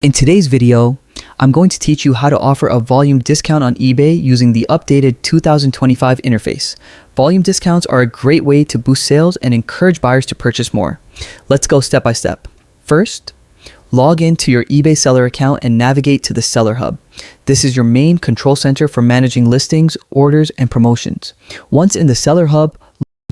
In today's video, I'm going to teach you how to offer a volume discount on eBay using the updated 2025 interface. Volume discounts are a great way to boost sales and encourage buyers to purchase more. Let's go step by step. First, log into your eBay seller account and navigate to the Seller Hub. This is your main control center for managing listings, orders, and promotions. Once in the Seller Hub,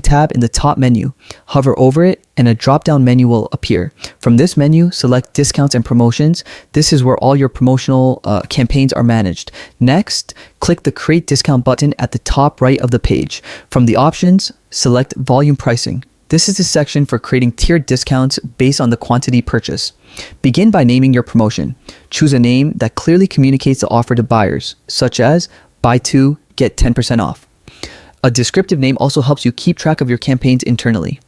tab in the top menu, hover over it, and a drop-down menu will appear. From this menu, select discounts and promotions. This is where all your promotional campaigns are managed. Next, click the create discount button at the top right of the page. From the options, select volume pricing. This is the section for creating tiered discounts based on the quantity purchased. Begin by naming your promotion. Choose a name that clearly communicates the offer to buyers, such as buy two, get 10% off. A descriptive name also helps you keep track of your campaigns internally.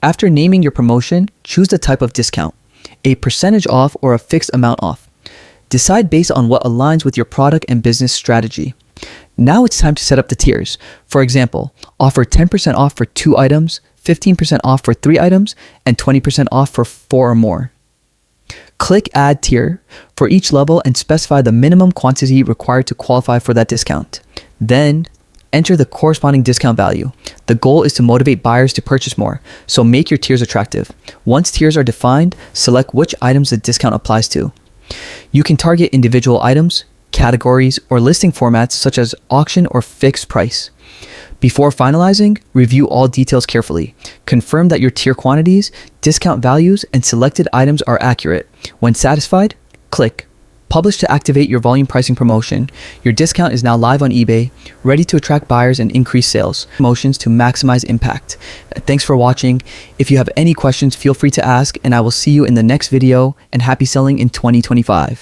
After naming your promotion, choose the type of discount, a percentage off or a fixed amount off. Decide based on what aligns with your product and business strategy. Now it's time to set up the tiers. For example, offer 10% off for 2 items, 15% off for 3 items, and 20% off for 4 or more. Click Add Tier for each level and specify the minimum quantity required to qualify for that discount. Then, enter the corresponding discount value. The goal is to motivate buyers to purchase more, so make your tiers attractive. Once tiers are defined, select which items the discount applies to. You can target individual items, categories, or listing formats such as auction or fixed price. Before finalizing, review all details carefully. Confirm that your tier quantities, discount values, and selected items are accurate. When satisfied, click Publish to activate your volume pricing promotion. Your discount is now live on eBay, ready to attract buyers and increase sales. Promotions to maximize impact. Thanks for watching. If you have any questions, feel free to ask, and I will see you in the next video, and happy selling in 2025.